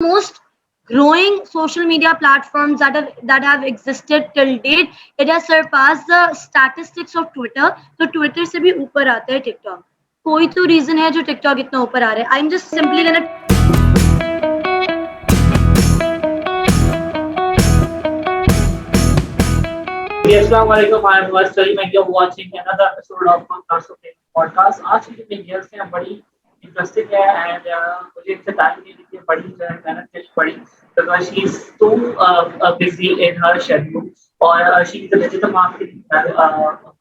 most growing social media platforms that have existed till date. It has surpassed the statistics of Twitter. तो Twitter से भी ऊपर आता है टिकटॉक. कोई तो रीजन है जो टिकटॉक इतना ऊपर आ रहा है. I'm just simply gonna. Yes, Assalamu alaikum. I am Wes Salim and you're watching another episode of Podcast of Gaming Podcast. आज की जो मेरी गेस्ट हैं बड़ी इंटरेस्टिंग है एंड मुझे इनसे टाइम देने की बड़ी जो है मेहनत करनी पड़ी because she is so busy in her schedule और she is a digital marketing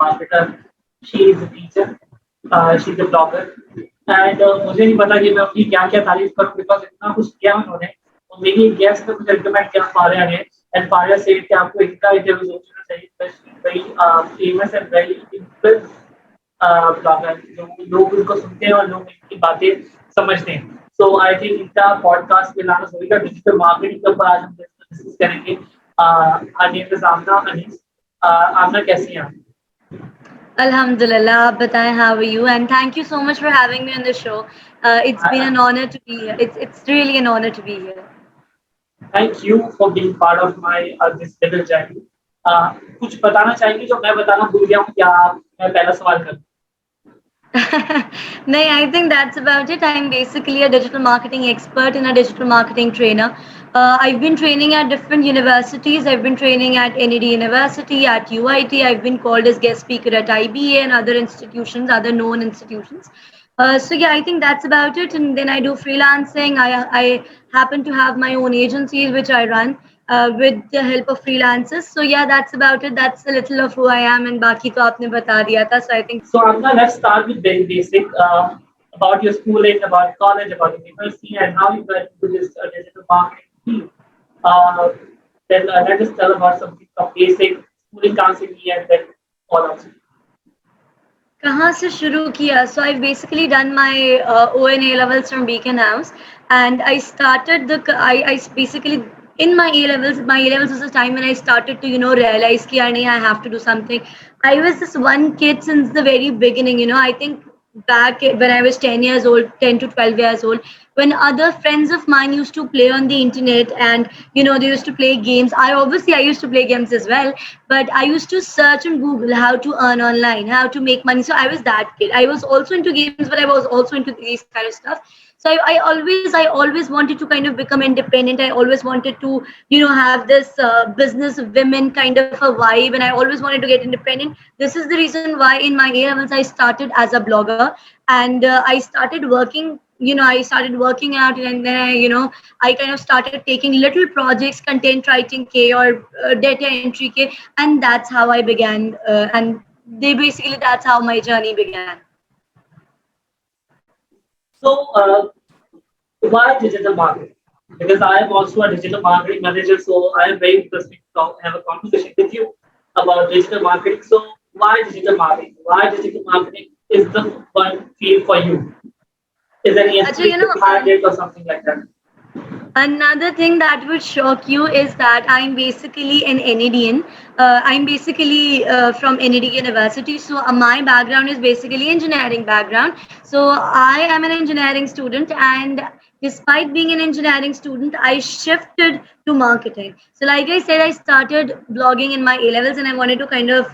marketer, she is a teacher, she is a blogger and मुझे नहीं पता कि मैं उनकी क्या क्या तारीफ करूं because इतना कुछ किया उन्होंने और मेरी गेस्ट ने मुझे रिकमेंड किया फारिया ने एंड फारिया से कि आपको इनका इंटरव्यू सोचना चाहिए very famous and very influence blogger जो लोग उनको सुनते हैं और लोग इनकी बातें समझते हैं सो आई थिंक इनका पॉडकास्ट में लाना सभी का डिजिटल मार्केटिंग के ऊपर आज हम डिस्कस करेंगे नेम इज आमना अनीस आमना कैसी हैं आप Alhamdulillah, आप बताएं how are you? And thank you so much for having me on the show. It's been an honor to be here. It's really an honor to be here. Thank you for being part of my this little journey कुछ बताना चाहेंगे जो मैं बताना भूल गया हूँ क्या मैं पहला सवाल करूँ No, I think that's about it. I'm basically a digital marketing expert and a digital marketing trainer. I've been training at different universities. I've been training at NED University, at UIT. I've been called as guest speaker at IBA and other institutions, other known institutions. So yeah, I think that's about it. And then I do freelancing. I happen to have my own agencies which I run with the help of freelancers. So yeah, that's about it. That's a little of who I am. And baki to aapne bata diya tha. So I think. so Amna, let's start with very basic about your schooling about college about university and how you got into this digital marketing field then let us tell about some basic schooling कहाँ से की and then all of it कहाँ से शुरू किया? So I've basically done my ONA levels from Beacon House, and I started I basically in my A levels. My A levels was a time when I started to realize कि यार नहीं, I have to do something. I was this one kid since the very beginning. I think back when I was 10 years old, 10 to 12 years old, when other friends of mine used to play on the internet and they used to play games. I used to play games as well, but I used to search on Google how to earn online, how to make money. So I was that kid. I was also into games, but I was also into these kind of stuff. So I always wanted to kind of become independent. I always wanted to have this business women kind of a vibe, and I always wanted to get independent. This is the reason why in my A levels I started as a blogger, and I started working. I started working out, and then I kind of started taking little projects, content writing k or data entry k, and that's how I began. And that's how my journey began. so why digital marketing because I am also a digital marketing manager so I am very interested to have a conversation with you about digital marketing so why digital marketing is the one field for you is there any Actually, specific behind it or something like that another thing that would shock you is that I'm basically an NEDian. I'm basically from NED University. So my background is basically engineering background. So I am an engineering student, and despite being an engineering student, I shifted to marketing. So like I said, I started blogging in my A levels, and I wanted to kind of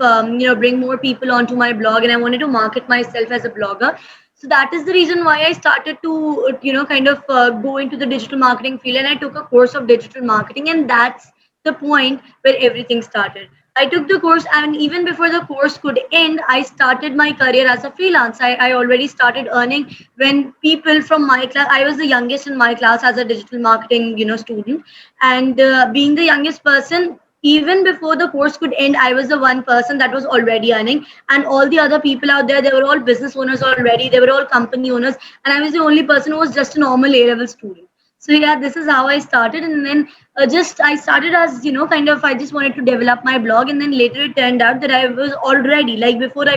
bring more people onto my blog, and I wanted to market myself as a blogger. So that is the reason why I started to kind of go into the digital marketing field, and I took a course of digital marketing, and that's the point where everything started. I took the course, and even before the course could end, I started my career as a freelance. I already started earning when people from my class. I was the youngest in my class as a digital marketing student, and being the youngest person, even before the course could end, I was the one person that was already earning, and all the other people out there, they were all business owners already, they were all company owners, and I was the only person who was just a normal A level student. So yeah, this is how I started, and then just I started as kind of, I just wanted to develop my blog, and then later it turned out that I was already, like, before I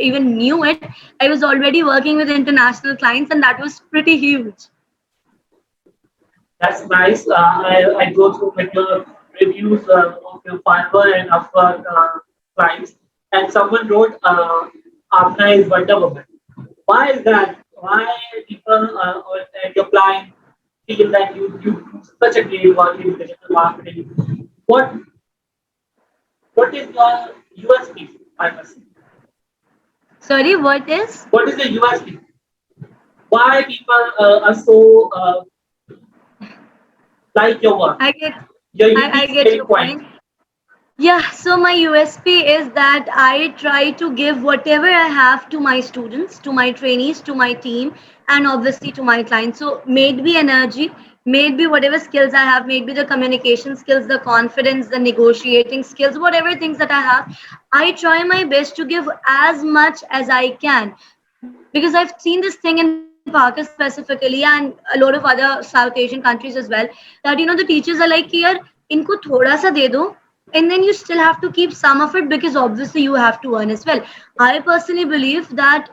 even knew it, I was already working with international clients, and that was pretty huge. that's nice I go through with your reviews of your Fiverr and Upwork clients and someone wrote Apna is Wonder Woman why is that why people and your client feel that you do such a great work in digital marketing. What is your USP? I must say. Sorry, what is? What is the USP? Why people are so like your work? I get, Your I unique get selling your point. point. Yeah, so my USP is that I try to give whatever I have to my students, to my trainees, to my team, and obviously to my clients. So, maybe energy, maybe whatever skills I have, maybe the communication skills, the confidence, the negotiating skills, whatever things that I have, I try my best to give as much as I can. Because I've seen this thing in Pakistan specifically and a lot of other South Asian countries as well, that the teachers are like, yaar, इनको थोड़ा सा दे दो, and then you still have to keep some of it because obviously you have to earn as well. I personally believe that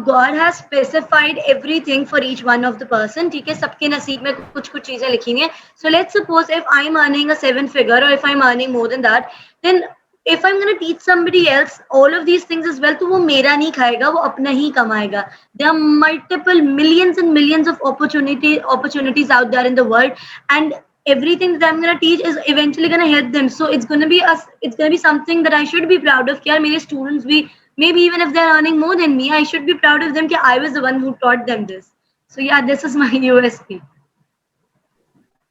God has specified everything for each one of the person. ठीक है, सबके नसीब में कुछ कुछ चीजें लिखी हुई हैं. So let's suppose if I'm earning a seven figure or if I'm earning more than that, then if I'm going to teach somebody else all of these things as well, तो वो मेरा नहीं खाएगा, वो अपना ही कमाएगा. There are multiple millions and millions of opportunities out there in the world, and everything that I'm going to teach is eventually going to help them. So it's going to be something that I should be proud of. कि यार मेरे students भी, maybe even if they're earning more than me, I should be proud of them कि I was the one who taught them this. So yeah, this is my USP.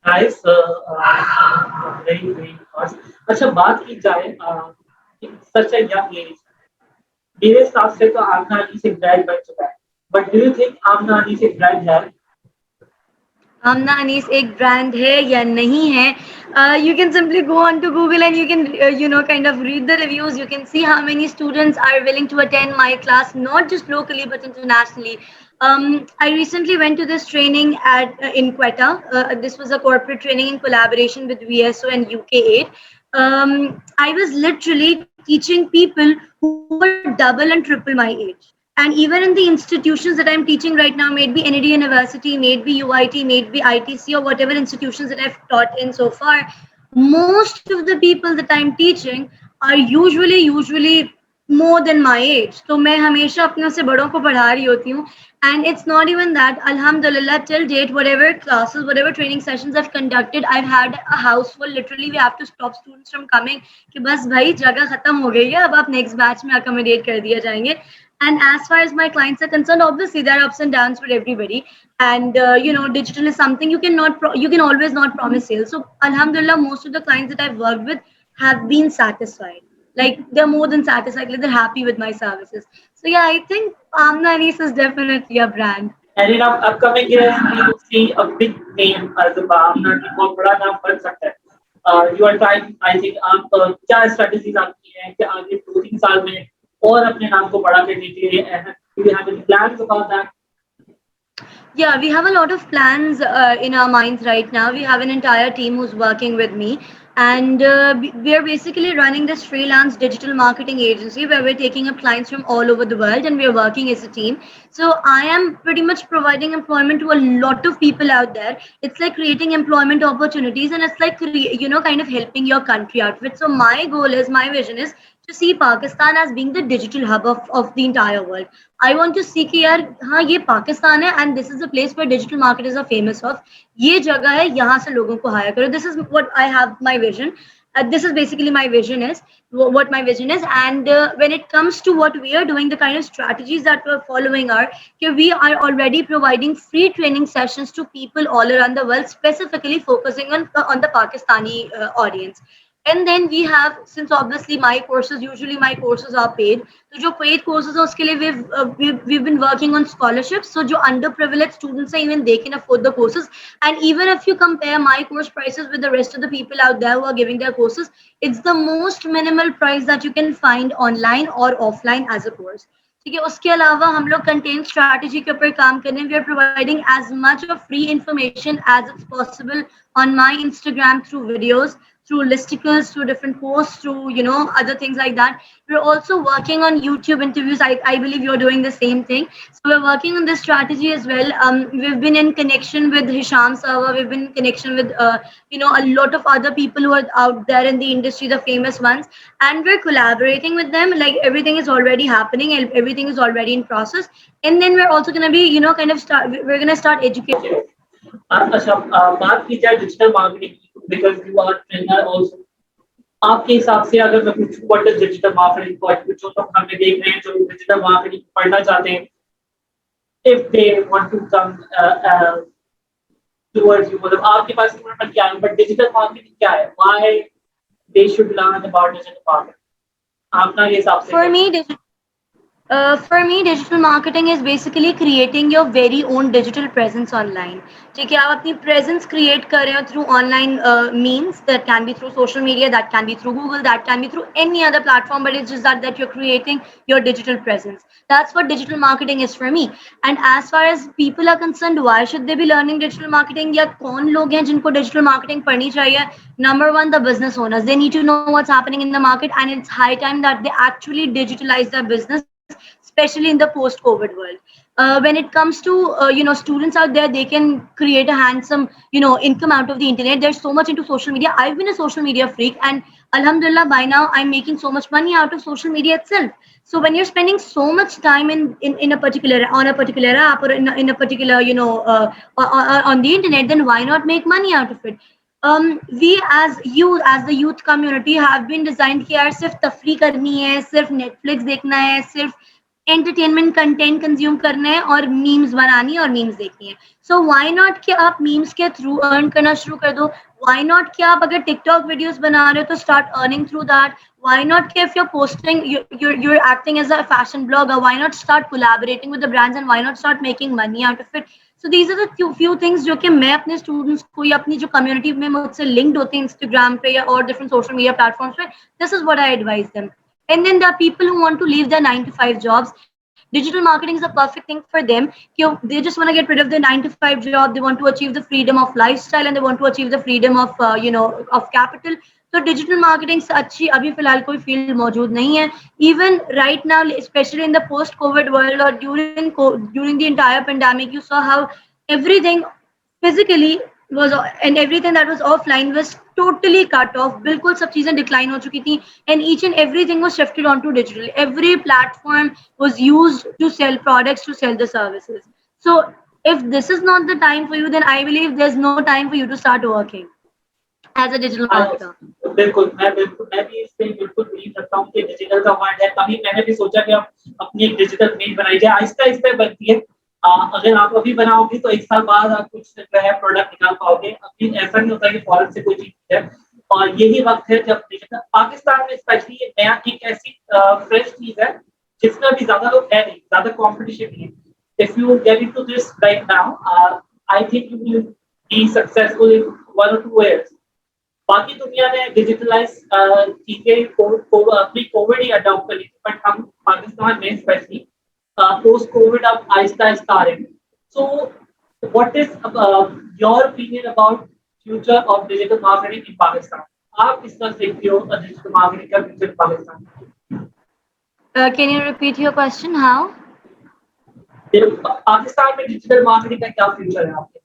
Nice, very very fast. अच्छा बात की जाए सच a young age. मेरे हिसाब से तो आमना अली से ब्रांड बन चुका है. But do you think आमना अली से ब्रांड है? आमना अनीस एक ब्रांड है या नहीं है? You can simply go on to Google and you can kind of read the reviews. You can see how many students are willing to attend my class, not just locally but internationally. I recently went to this training in Quetta. This was a corporate training in collaboration with VSO and UK8. I was literally teaching people who were double and triple my age. And even in the institutions that I'm teaching right now, may it be NED University, may it be UIT, may it be ITC, or whatever institutions that I've taught in so far, most of the people that I'm teaching are usually more than my age. So मैं हमेशा अपने से बड़ों को पढ़ा रही होती हूँ. And it's not even that. Alhamdulillah, till date, whatever classes, whatever training sessions I've conducted, I've had a house full. Literally, we have to stop students from coming. कि बस भाई जगह खत्म हो गई है, अब आप next batch में accommodate कर दिए जाएंगे. And as far as my clients are concerned, obviously there are ups and downs for everybody. And digital is something you can always not promise sales. So Alhamdulillah, most of the clients that I've worked with have been satisfied. Like they're more than satisfied. Like they're happy with my services. So yeah, I think Amna Anis is definitely a brand. And in upcoming years, we will see a big name as a Amna की बहुत बड़ा नाम बन सकता है. You are trying, I think, आप क्या strategies आपकी हैं कि आगे 2-3 साल में और अपने नाम को बड़ा करने के लिए do you have any plans about that? Yeah, we have a lot of plans in our minds right now. We have an entire team who's working with me, and we are basically running this freelance digital marketing agency where we're taking up clients from all over the world, and we're working as a team. So I am pretty much providing employment to a lot of people out there. It's like creating employment opportunities, and it's like kind of helping your country out with. So my vision is to see Pakistan as being the digital hub of the entire world. I want to see कि यार हाँ ये पाकिस्तान है and this is the place where digital marketers are famous of. ये जगह है, यहाँ से लोगों को hire करो. This is what I have my vision. This is basically my vision is what my vision is. And when it comes to what we are doing, the kind of strategies that we're following are that we are already providing free training sessions to people all around the world, specifically focusing on the Pakistani audience. And then we have, since obviously usually my courses are paid, so जो paid courses है उसके लिए we've been working on scholarships. So जो underprivileged students are, even they can afford the courses. And even if you compare my course prices with the rest of the people out there who are giving their courses, it's the most minimal price that you can find online or offline as a course. ठीक है, उसके अलावा हम लोग content strategy के ऊपर काम कर रहे हैं. We are providing as much of free information as it's possible on my Instagram through videos, through listicles, through different posts, through other things like that. We're also working on YouTube interviews. I believe you're doing the same thing. So we're working on this strategy as well. We've been in connection with Hisham Sarwar. We've been in connection with a lot of other people who are out there in the industry, the famous ones, and we're collaborating with them. Like everything is already happening and everything is already in process. And then we're also going to be kind of we're going to start educating. अच्छा, बात की जाए digital marketing की, because you are trainer also. आपके हिसाब से अगर मैं पूछूँ व्हाट इज़ डिजिटल मार्केटिंग, जो लोग हमें देख रहे हैं, जो डिजिटल मार्केटिंग पढ़ना चाहते हैं, if they want to come towards you, मतलब आपके पास उन्होंने क्या है, बट डिजिटल मार्केटिंग क्या है? Why they should learn about digital marketing? आपका ये हिसाब से For क्या है? me, digital marketing is basically creating your very own digital presence online. ठीक है, आप अपनी presence create कर रहे हो through online means, that can be through social media, that can be through Google, that can be through any other platform, but it's just that you're creating your digital presence. That's what digital marketing is for me. And as far as people are concerned, why should they be learning digital marketing? या कौन लोग हैं जिनको digital marketing पढ़नी चाहिए? Number one, the business owners. They need to know what's happening in the market, and it's high time that they actually digitalize their business, especially in the post-COVID world. When it comes to students out there, they can create a handsome income out of the internet. There's so much into social media. I've been a social media freak, and alhamdulillah, by now I'm making so much money out of social media itself. So when you're spending so much time in a particular on a particular app, or in a particular on the internet, then why not make money out of it? We as the youth community have been designed कि यार सिर्फ तफरी करनी है, सिर्फ Netflix देखना है, सिर्फ एंटरटेनमेंट कंटेंट कंज्यूम करना है, और मीम्स बनानी है और मीम्स देखनी है. सो व्हाई नॉट कि आप मीम्स के थ्रू अर्न करना शुरू कर दो. व्हाई नॉट कि आप अगर टिकटॉक वीडियोस बना रहे हो तो start earning through that. Why not if you're posting, you're acting as a fashion blogger, why not start collaborating with the brands, and why not start making money out of it? So these are the few things जो कि मैं अपने students को या अपनी जो community में मुझसे लिंक्ड होते हैं इंस्टाग्राम पे या और डिफरेंट सोशल मीडिया प्लेटफॉर्म्स पे, this is what I advise them. And then there are people who want to leave their 9 to 5 jobs. Digital marketing is a perfect thing for them. They just want to get rid of their 9 to 5 job. They want to achieve the freedom of lifestyle, and they want to achieve the freedom of of capital. तो digital marketing से अच्छी अभी फिलहाल कोई field मौजूद नहीं है. Even right now, specially in the post covid world, और during the entire pandemic, you saw how everything physically was, and everything that was offline was totally cut off. बिल्कुल सब चीजें decline हो चुकी थी, and each and everything was shifted onto digital. Every platform was used to sell products, to sell the services. So if this is not the time for you, then I believe there's no time for you to start working as a digital marketer. मैं भी इस पे बिल्कुल believe करता हूँ कि digital का world है। कभी मैंने भी सोचा कि हम अपनी एक डिजिटल पेज बनाई जाए, आहिस्ता-आहिस्ता बनती है। अगर आप अभी बनाओगे तो 1 साल बाद आप कुछ जो है प्रोडक्ट निकाल पाओगे। अभी ऐसा नहीं होता कि फौरन से कोई चीज़ है, और यही वक़्त है जब डिजिटल पाकिस्तान में स्पेशली ये नया एक ऐसी फ्रेश चीज़ है जिसमें अभी ज़्यादा लोग है नहीं, ज़्यादा कॉम्पिटिशन नहीं है। If you get into this right now, I think you will be successful in 1 or 2 years. बाकी दुनिया ने डिजिटलाइज चीजें प्री कोविड ही अडॉप्ट करी थी, बट हम पाकिस्तान में स्पेशली पोस्ट कोविड अब आहिस्ता आहिस्ता आ रहे हैं. So what is your opinion about future of digital marketing in Pakistan? आप किस तरह देखते हो डिजिटल मार्केटिंग का future Pakistan? Can you repeat your question? How? Pakistan में डिजिटल मार्केटिंग का क्या फ्यूचर है आपके?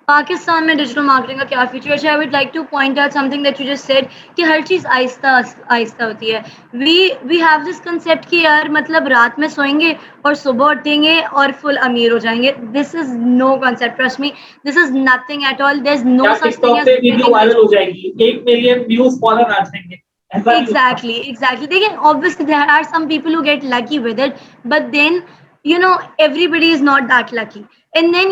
पाकिस्तान में डिजिटल मार्केटिंग का क्या फ्यूचर है? I would like two point out something that you just said कि हर चीज़ आहिस्ता होती है. वी हैव दिस कंसेप्ट कि यार मतलब रात में सोएंगे और सुबह उठेंगे और फुल अमीर हो जाएंगे. This is no concept, trust me, this is nothing at all. There is no such thing as video viral हो जाएगी, 1 मिलियन व्यूज फॉलोअर आ जाएंगे. Exactly. They can, obviously there are some people who get lucky with it, but then everybody is not that lucky. And then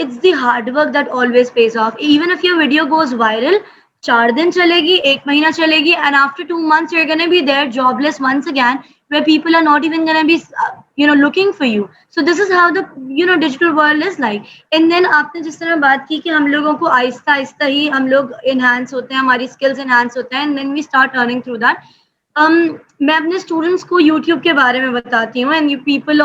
it's the hard work that always pays off. Even if your video goes viral, 4 दिन चलेगी, 1 महीना चलेगी, and after 2 months you're gonna be there jobless once again, where people are not even gonna be looking for you. So this is how the digital world is like. And then आपने जिस तरह बात की कि हम लोगों को आहिस्ता आहिस्ता ही हम लोग enhance होते हैं, हमारी skills enhance होते हैं, and then we start earning through that. मैं अपने स्टूडेंट्स को YouTube के बारे में बताती हूँ, एंड पीपल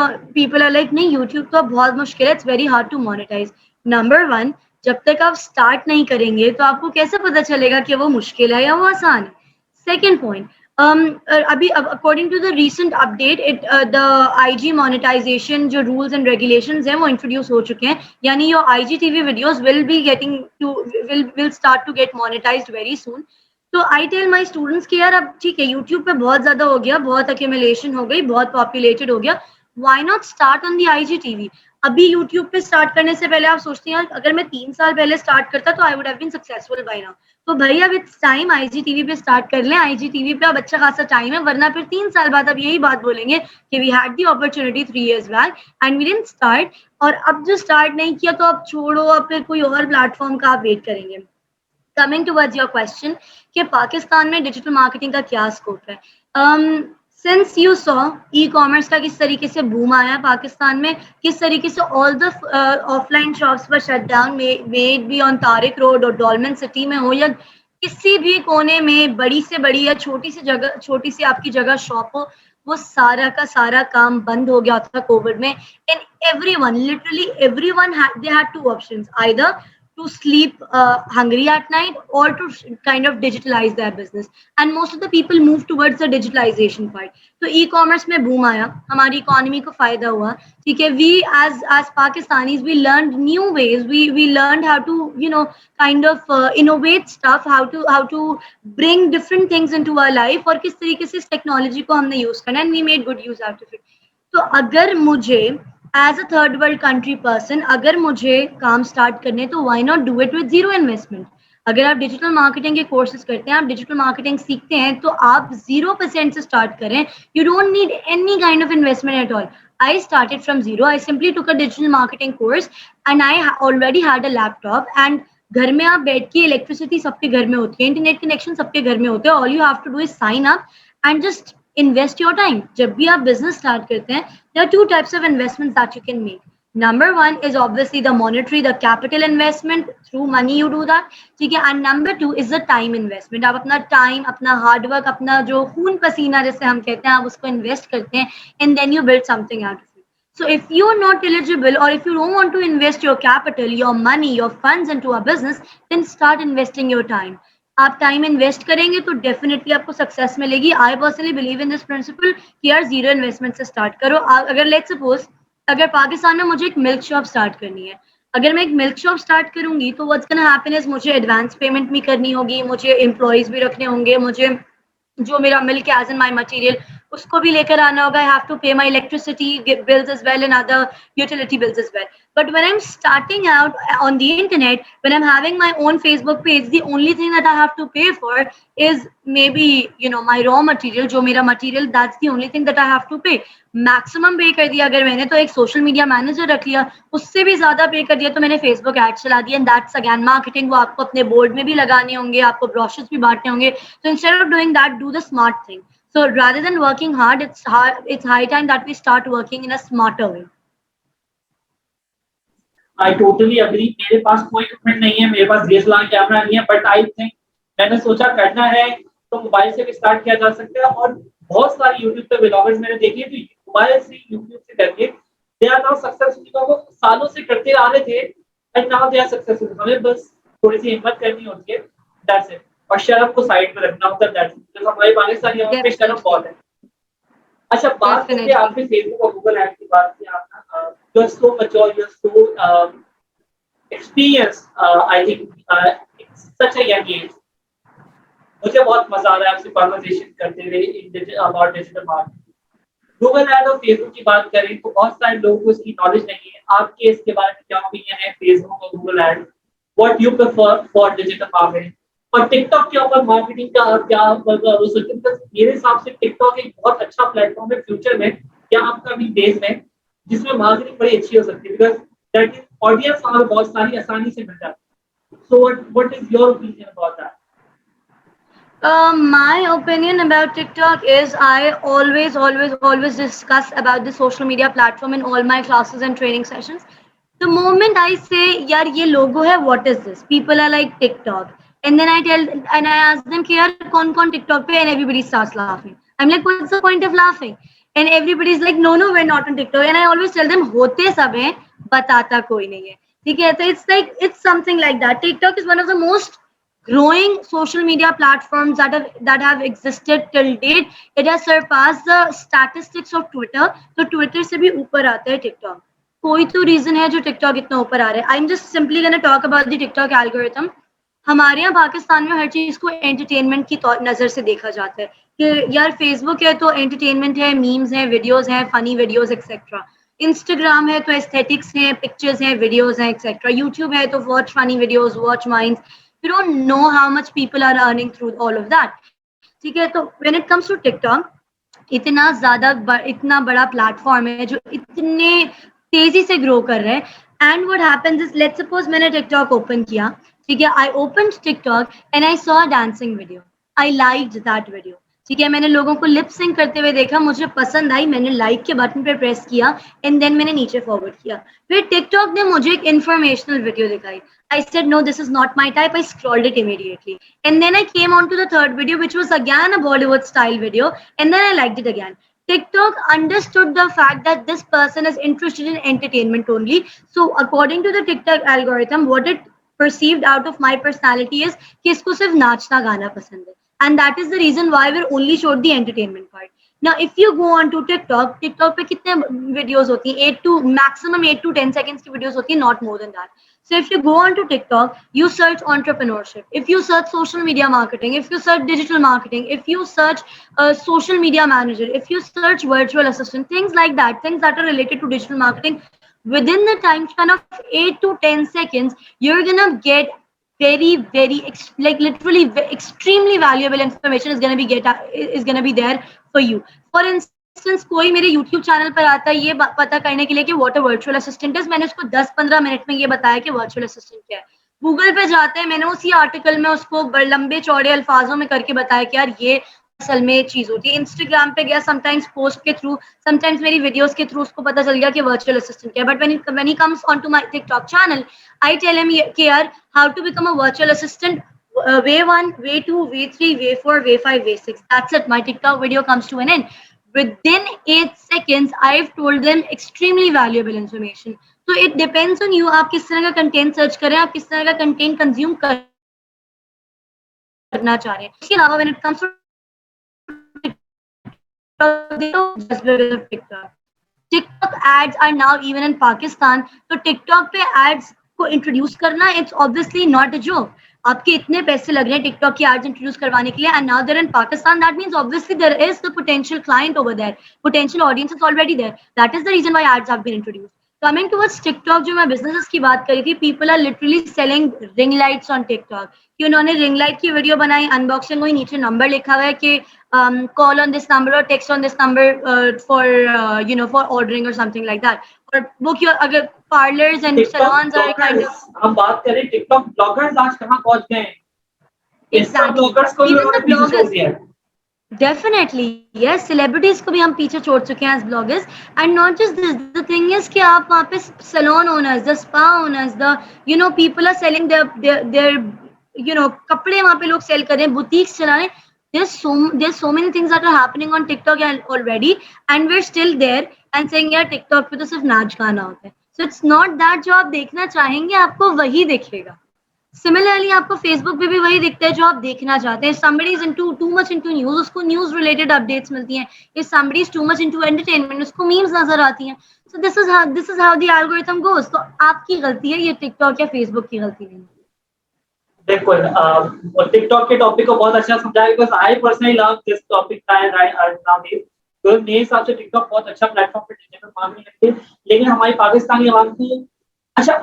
आर लाइक नहीं, YouTube तो बहुत मुश्किल है, it's very hard to monetise. Number 1, जब तक आप स्टार्ट नहीं करेंगे तो आपको कैसे पता चलेगा कि वो मुश्किल है या वो आसान है. सेकेंड पॉइंट, अभी according to the recent update, the IG monetisation जो रूल्स एंड रेगुलेशंस हैं वो इंट्रोड्यूस हो चुके हैं, यानी your IGTV videos will start to get monetised very soon. तो आई टेल माई स्टूडेंट्स कि यार अब ठीक है, यूट्यूब पे बहुत ज्यादा हो गया, बहुत अक्यूमुलेशन हो गई, बहुत पॉपुलेटेड हो गया, why not start on the IGTV. अभी YouTube पे स्टार्ट करने से पहले आप सोचते हैं अगर मैं 3 साल पहले स्टार्ट करता तो I would have been successful by now. तो भाई अब इट्स टाइम आईजीटीवी पे स्टार्ट कर लें। आईजीटीवी पे अब अच्छा खासा टाइम है, वरना फिर 3 साल बाद अब यही बात बोलेंगे कि we had the opportunity 3 years back and we didn't start. और अब जो स्टार्ट नहीं किया तो अब छोड़ो, अब फिर कोई और प्लेटफॉर्म का आप वेट करेंगे। कमिंग टुवर्ड्स योर क्वेश्चन कि पाकिस्तान में डिजिटल मार्केटिंग का क्या स्कोप है। Since you saw e commerce का किस तरीके से बूम आया पाकिस्तान में, किस तरीके से ऑल द ऑफलाइन शॉप्स पर shut down, made be on Tariq road और डॉलमेन सिटी में हो या किसी भी कोने में बड़ी से बड़ी या छोटी सी जगह, छोटी सी आपकी जगह शॉप हो, वो सारा का सारा काम बंद हो गया था कोविड में। And everyone, literally everyone they had two options, either to sleep hungry at night or to kind of digitalize their business, and most of the people move towards the digitalization part. तो e-commerce में boom आया, हमारी economy को फायदा हुआ, ठीक है। We as Pakistanis, we learned new ways, we learned how to kind of innovate stuff, how to bring different things into our life, और किस तरीके से इस टेक्नोलॉजी को हमने यूज करना, and we made good use out of it. तो अगर मुझे as a third world country person अगर मुझे काम स्टार्ट करने, तो why not do it with zero investment. अगर आप डिजिटल मार्केटिंग के कोर्सेज करते हैं, आप डिजिटल मार्केटिंग सीखते हैं, तो आप 0% से स्टार्ट करें। You don't need any kind of investment at all. I started from zero. I simply took a digital marketing course and I already had a laptop, and घर में आप बैठ के, इलेक्ट्रिसिटी सबके घर में होती है, इंटरनेट कनेक्शन सबके घर में होते हैं, all you have to do is sign up and just invest your time. जब भी आप business start करते हैं, there are two types of investments that you can make. Number one is obviously the monetary, the capital investment, through money you do that, ठीक है। And number two is the time investment. आप अपना time, अपना hard work, अपना जो खून पसीना जैसे हम कहते हैं, आप उसको invest करते हैं, and then you build something out of it. So if you are not eligible, or if you don't want to invest your capital, your money, your funds into a business, then start investing your time. आप time invest करेंगे तो definitely आपको success मिलेगी। I personally believe in this principle कि यार zero investment से start करो। अगर लेट्स सपोज अगर पाकिस्तान में मुझे एक मिल्क शॉप स्टार्ट करनी है, अगर मैं एक मिल्क शॉप स्टार्ट करूंगी तो व्हाट्स गोना हैपन इज मुझे एडवांस पेमेंट भी करनी होगी, मुझे एम्प्लॉयज भी रखने होंगे, मुझे जो मेरा milk as in my material उसको भी लेकर आना होगा। I have to pay my electricity bills as well and other utility bills as well. But when I'm starting out on the internet, when I'm having my own Facebook page, the only thing that I have to pay for is maybe my raw material, जो मेरा material, that's the only thing that I have to pay. Maximum पे कर दिया अगर मैंने तो एक social media manager रख लिया, उससे भी ज्यादा पे कर दिया तो मैंने फेसबुक एड चला दिया, एंड दैट्स अगेन मार्केटिंग। वो आपको अपने बोर्ड में भी लगाने होंगे, आपको ब्रोशर्स भी बांटने होंगे। तो instead of doing that, do the smart thing. So rather than working hard, it's high time that we start working in a smarter way. I totally agree. मेरे पास कोई इक्विपमेंट नहीं है, मेरे पास DSLR कैमरा नहीं है, बट आई थिंक मैंने सोचा करना है तो मोबाइल से भी स्टार्ट किया जा सकता है। और बहुत सारे यूट्यूब पे व्लॉगर्स मैंने देखे तो मोबाइल से, यूट्यूब से करके दे आर नाउ सक्सेसफुल। वो सालों से करते आ रहे थे and now they are successful. हमें बस थोड़ी सी हिम्मत करनी होती है, दैट्स इट। और शर्म को साइड में रखना होता है, दैट्स इट। हमारे पाकिस्तानी पे शर्म बहुत है। अच्छा, बात करते हैं आपने फेसबुक और गूगल ऐड की बात की। आपने you are so mature, you are so experienced, I think, it's such a young age. मुझे बहुत मजा आ रहा है आपसे कॉन्वर्सेशन करते हुए about digital marketing. Google add और फेसबुक की बात करें तो बहुत सारे लोगों को इसकी नॉलेज नहीं है। आपके इसके बारे में क्या ओपिनियन है, फेसबुक और Google add? What you prefer for digital marketing? और टिकटॉक के ऊपर मार्केटिंग का क्या वो सोचते हैं? मेरे हिसाब से टिकटॉक एक बहुत अच्छा प्लेटफॉर्म है फ्यूचर में या अपकमिंग डेज में, जिसमें मार्केटिंग बड़ी अच्छी हो सकती है, बिकॉज दैट इज ऑडियंस और बहुत सारी आसानी से मिल जाती है। सो what is your opinion about that? My opinion about TikTok is I always discuss about the social media platform in all my classes and training sessions. The moment I say, "Yaar, ye logo hai, what is this?" People are like TikTok, and then I ask them, "Yaar, कौन TikTok पे?" And everybody starts laughing. I'm like, "What's the point of laughing?" And everybody's like, "No, we're not on TikTok." And I always tell them, होते सब हैं, बताता कोई नहीं है, ठीक है? तो it's something like that. TikTok is one of the most growing social media platforms that have existed till date. It has surpassed the statistics of Twitter. तो Twitter से भी ऊपर आता है TikTok. कोई तो रीजन है जो TikTok इतना ऊपर आ रहा है. I'm just simply gonna talk about the TikTok algorithm. हमारे यहाँ पाकिस्तान में हर चीज को एंटरटेनमेंट की नजर से देखा जाता है कि यार फेसबुक है तो एंटरटेनमेंट है, मीम्स हैं, वीडियोस हैं, फनी वीडियोस एक्सेट्रा. इंस्टाग्राम है तो एस्थेटिक्स हैं, पिक्चर्स हैं, वीडियोस हैं, एक्सेट्रा. यूट्यूब है तो watch funny videos, watch mines. You don't know how much people are earning through all of that. ठीक है, तो when it comes to TikTok, इतना बड़ा प्लेटफॉर्म है जो इतने तेजी से ग्रो कर रहे हैं. And what happens is, let's suppose मैंने टिकटॉक ओपन किया. ठीक है, I open TikTok and I saw dancing video. I liked that video. ठीक है, मैंने लोगों को लिप सिंक करते हुए देखा, मुझे पसंद आई, मैंने लाइक के बटन पे प्रेस किया एंड देन मैंने नीचे फॉरवर्ड किया. फिर टिकटॉक ने मुझे एक इन्फॉर्मेशनल वीडियो दिखाई. I said, no, this is not my type. I scrolled it immediately. And then I came on to the third video, which was again a Bollywood style video. And then I liked it again. TikTok understood the fact that this person is interested in entertainment only. So according to the TikTok algorithm, what it perceived out of my personality is कि इसको सिर्फ नाचना गाना पसंद है. And that is the reason why we're only showed the entertainment part. Now, if you go on to TikTok, TikTok पे कितने videos होती हैं? 8 to 10 seconds की videos होती हैं, not more than that. So if you go on to TikTok, you search entrepreneurship. If you search social media marketing, if you search digital marketing, if you search social media manager, if you search virtual assistant, things like that, things that are related to digital marketing, within the time span of 8 to 10 seconds, you're gonna get very like literally extremely valuable information is gonna be there for you. For instance, कोई मेरे YouTube channel पर आता है ये पता करने के लिए कि what a virtual assistant is, मैंने उसको 10-15 मिनट में ये बताया कि वर्चुअल असिस्टेंट क्या है. गूगल पे जाते हैं, मैंने उसी आर्टिकल में उसको लंबे चौड़े अल्फाजों में करके बताया कि यार ये असल में चीज होती है. इंस्टाग्राम पे गया, समटाइम्स पोस्ट के थ्रू, समटाइम्स मेरी वीडियोस के थ्रू उसको पता चल गया कि वर्चुअल असिस्टेंट क्या है. But when he comes on to my TikTok channel, I tell him कि यार how to become a virtual assistant, way 1, way 2, way 3, way 4, way 5, way 6. That's it. My TikTok video comes to an end. Within 8 seconds, I've told them extremely valuable information. So it depends on you. आप किस तरह का content search करें, आप किस तरह का content consume करना चाह रहे हैं. इसके अलावा when it comes to TikTok, TikTok ads are now even in Pakistan. तो TikTok पे ads को इंट्रोड्यूस करना, it's obviously not a joke. आपके इतने पैसे लग रहे हैं टिकटॉक की एड्स इंट्रोड्यूस करवाने के लिए, and now there in Pakistan. That means obviously there is the potential client over there, potential audience is already there. That is the reason why ads have been introduced. Coming towards TikTok, जो मैं businesses की बात करी थी, people are literally selling ring lights on TikTok. कि उन्होंने ring light की video बनाई, अनबॉक्सिंग हुई, नीचे नंबर लिखा हुआ है कि कॉल ऑन दिस नंबर और text on this number for ordering और समथिंग लाइक दैट. और वो क्यों, अगर parlours and salons are kind of, हम बात करें टिकटॉक ब्लॉगर्स आज कहाँ पहुंच गए हैं. Exactly. ब्लॉगर्स को भी Even उन्होंने the पीछे छोड़ bloggers, दिया है. definitely, yes, celebrities को भी हम पीछे छोड़ चुके हैं as bloggers. And not just this, the thing is कि आप वहाँ पे salon owners, the spa owners, the people are selling their कपड़े वहाँ पे लोग सेल कर रहे हैं, boutiques चला रहे हैं. There's so many things that are happening on TikTok already, and we're still there and saying यार TikTok पे तो सिर्फ नाच गाना होता है. So it's not that जो आप देखना चाहेंगे आपको वही दिखेगा. सिमिलरली आपको फेसबुक पे भी वही दिखता है जो आप देखना चाहते हैं. somebody is into too much into news, उसको न्यूज रिलेटेड अपडेट्स मिलती हैं. if somebody is too much into entertainment, उसको मीम्स नजर आती हैं. so this is how the algorithm goes. तो आपकी गलती है, ये टिकटॉक या फेसबुक की गलती नहीं. बिल्कुल. टिकटॉक के टॉपिक को बहुत अच्छा समझाया, because I personally love this topic now. तो मेरे हिसाब से टिकटॉक बहुत अच्छा प्लेटफॉर्म पे डिजिटल मार्केटिंग लगती है. लेकिन हमारी पाकिस्तानी आवाम की अच्छा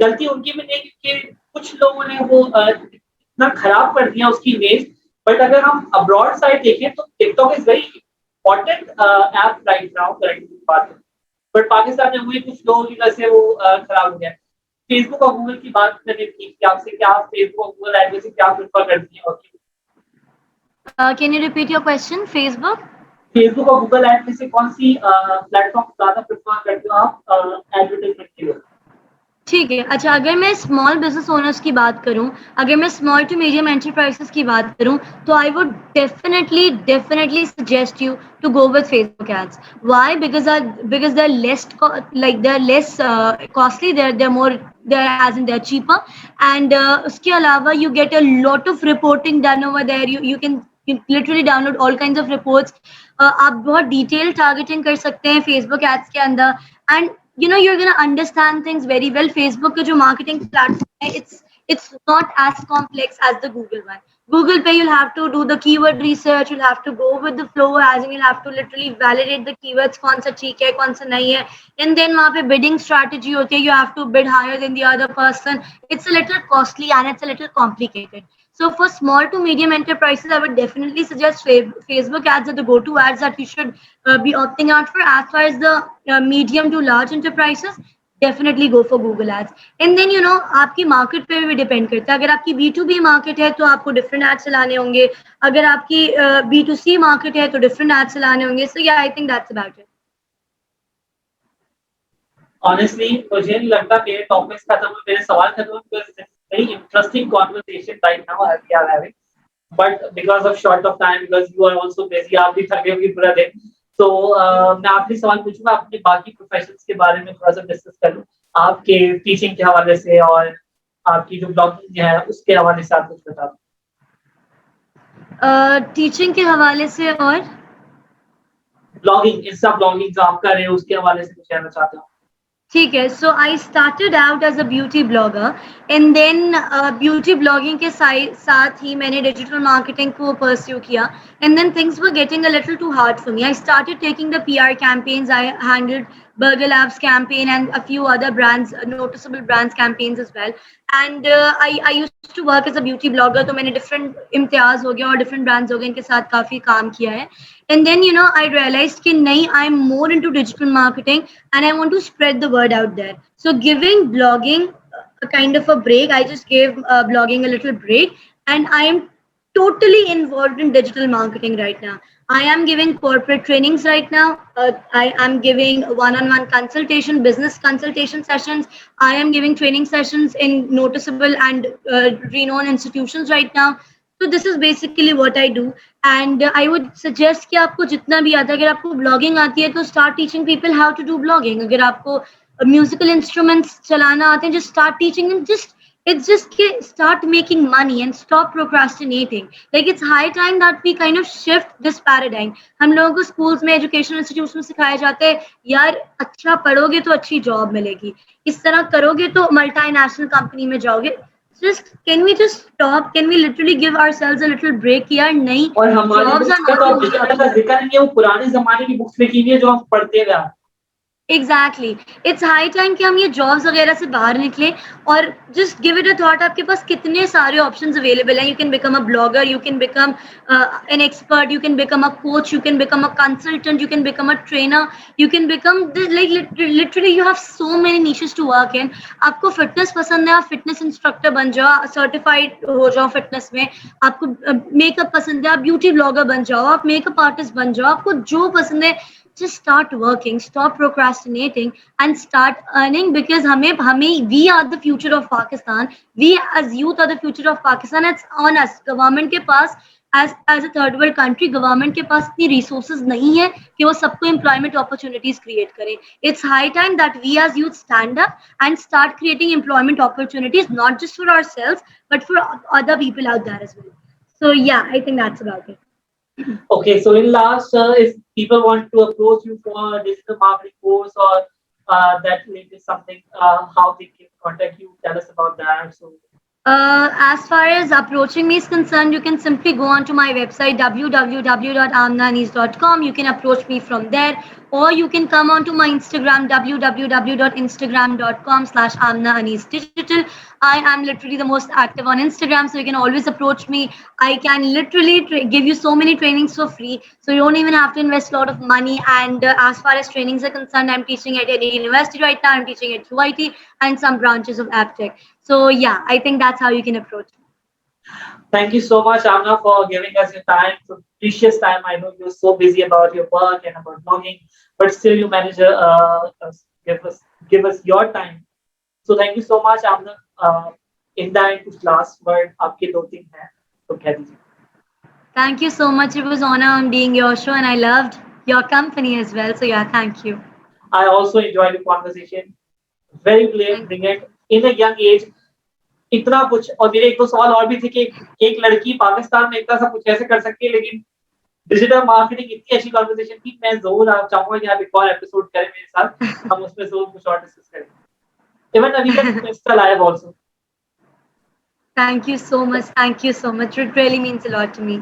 गलती उनकी भी नहीं कि कुछ लोगों ने वो इतना खराब कर दिया उसकी इमेज. बट अगर हम अब्रॉड साइड देखें तो TikTok is very important app right now currently बात है. बट पाकिस्तान में हुए कुछ लोगों की वजह से वो खराब हो गया. फेसबुक और गूगल की बात करनी थी कि आपसे क्या फेसबुक और गूगल ऐप से क्या प्रेफर करती है. और can you repeat your question? Facebook और गूगल ऐप में से कौन सी प्लेटफॉर्म ज्यादा प्रेफर करते हो आप एडवर्टाइजमेंट के लिए? ठीक है. अच्छा, अगर मैं स्मॉल बिजनेस ओनर्स की बात करूं, अगर मैं स्मॉल टू मीडियम एंटरप्राइजेस की बात करूं, तो I would definitely suggest you to go with Facebook ads. Why? Because they are less costly, they are as in they're cheaper, and उसके अलावा you get a lot of reporting done over there. You can literally download all kinds of reports. आप बहुत detail targeting कर सकते हैं Facebook ads के अंदर, and you're gonna understand things very well. Facebook का जो मार्केटिंग प्लेटफॉर्म है, It's not as complex as the Google one. Google पे you'll have to do the keyword research, you'll have to go with the flow, as in you'll have to literally validate the keywords, कौन सा ठीक है, कौन सा नहीं है, and then वहाँ पे bidding strategy होती है, you have to bid higher than the other person. It's a little costly and it's a little complicated. So for small to medium enterprises, I would definitely suggest Facebook ads are the go-to ads that you should be opting out for. As far as the medium to large enterprises, definitely go for Google ads and then आपकी market पे भी depend करता है. अगर आपकी B2B market है तो आपको डिफरेंट एड्स चलाने होंगे. अगर आपकी B2C मार्केट है तो डिफरेंट एड्स चलाने होंगे. सो या I think that's about it. Honestly मुझे नहीं लगता कि टॉपिक्स खत्म हुए, मेरे सवाल खत्म हुए, because it's very interesting conversation right now we are having, but because of short of time, because you are also busy, आप भी थके होंगे पूरा दिन, तो मैं आखिरी सवाल पूछूंगा अपने बाकी प्रोफेशंस के बारे में थोड़ा सा डिस्कस कर लूं, आपके टीचिंग के हवाले से और आपकी जो ब्लॉगिंग है उसके हवाले से आप कुछ बता दो. टीचिंग के हवाले से और ब्लॉगिंग, इंस्टा ब्लॉगिंग जो आप कर रहे हो उसके हवाले से कुछ कहना चाहते हो? ठीक है. So I started out as a beauty blogger and then beauty blogging के साथ ही मैंने डिजिटल मार्केटिंग को परस्यू किया and then things were getting a little too hard for me. I started taking the PR campaigns. I handled Burger Labs campaign and a few other brands, noticeable brands campaigns as well. And I used to work as a beauty blogger, तो मैंने different Imtiaz हो गया और different brands हो गए, इनके साथ काफी काम किया है. And then I realized कि नहीं, I'm more into digital marketing and I want to spread the word out there. So giving blogging a kind of a break, I just gave blogging a little break, and I am totally involved in digital marketing right now. I am giving corporate trainings right now. I am giving one-on-one consultation, business consultation sessions. I am giving training sessions in noticeable and renowned institutions right now. So this is basically what I do. And I would suggest कि आपको जितना भी आता है, अगर आपको blogging आती है तो start teaching people how to do blogging. अगर आपको musical instruments चलाना आते हैं, just start teaching them. It's just start making money and stop procrastinating. Like it's high time that we kind of shift this paradigm. हम लोगों को schools में, educational institutions में सिखाया जाता है, यार अच्छा पढ़ोगे तो अच्छी job मिलेगी, इस तरह करोगे तो multinational company में जाओगे. Can we just stop? Can we literally give ourselves a little break? यार नहीं, और हमारी jobs बुक्स are का तो not अब only जिक्र का जिक्र नहीं है, वो पुराने जमाने की बुक्स लिखी हुई है जो हम पढ़ते गए. एग्जैक्टली. इट्स हाई टाइम कि हम ये जॉब्स वगैरह से बाहर निकलें और just give it a thought. आपके पास कितने सारे ऑप्शंस अवेलेबल हैं. You can become a blogger, you can become an expert, you can become a coach, you can become a consultant, you can become a trainer, you can become like literally you have so many niches to work in. आपको fitness पसंद है, आप fitness instructor बन जाओ, certified हो जाओ fitness में. आपको मेकअप पसंद है, आप ब्यूटी ब्लॉगर बन जाओ, आप मेकअप आर्टिस्ट बन जाओ. आपको जो पसंद है, just start working, stop procrastinating, and start earning, because we are the future of Pakistan. We as youth are the future of Pakistan. It's on us. Government के पास as a third world country, government के पास इतनी resources नहीं है कि वो सबको employment opportunities create करे. It's high time that we as youth stand up and start creating employment opportunities, not just for ourselves but for other people out there as well. So yeah, I think that's about it. Okay, so in last, if people want to approach you for a digital marketing course or that link is something, how they can contact you, tell us about that. So As far as approaching me is concerned, you can simply go onto my website www.amnanis.com. You can approach me from there, or you can come onto my Instagram www.instagram.com/amnaanisdigital. I am literally the most active on Instagram, so you can always approach me. I can literally give you so many trainings for free, so you don't even have to invest a lot of money. And as far as trainings are concerned, I'm teaching at any university right now. I'm teaching at QIT and some branches of AppTech. So yeah, I think that's how you can approach it. thank you so much, Amna, for giving us your time, so precious time. I know you're so busy about your work and about blogging, but still you manage to give us your time. So thank you so much, Amna. In that last word, आपके दो तीन हैं तो कह दीजिए. Thank you so much. It was honor on being your show, and I loved your company as well. So yeah, thank you. I also enjoyed the conversation. Very brilliant in a young age. इतना कुछ, और मेरे एक दो सवाल और भी थे कि एक लड़की पाकिस्तान में इतना सब कुछ कैसे कर सकती है, लेकिन डिजिटल मार्केटिंग इतनी अच्छी कन्वर्सेशन की. मैं जरूर आप चाहूंगा कि आप एक और एपिसोड करें मेरे साथ, हम उसमें जरूर कुछ और डिस्कस करें. इवन अभी तक Insta live also. Thank you so much. Thank you so much. It really means a lot to me.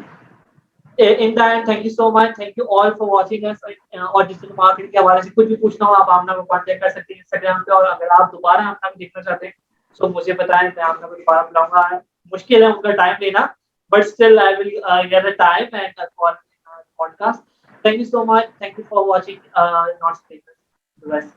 In the end, thank you so much. Thank you all for watching us. और digital marketing के हवाले से कुछ भी पूछना हो आप आमना को कांटेक्ट कर सकते हैं इंस्टाग्राम पे, और अगर आप दोबारा आमना को देखना चाहते हैं तो मुझे बताएं, मैं आमना को दोबारा बुलाऊंगा. मुश्किल है उनका टाइम लेना, but still I will get the time and call podcast. Thank you so much. Thank you for watching Not Speakers.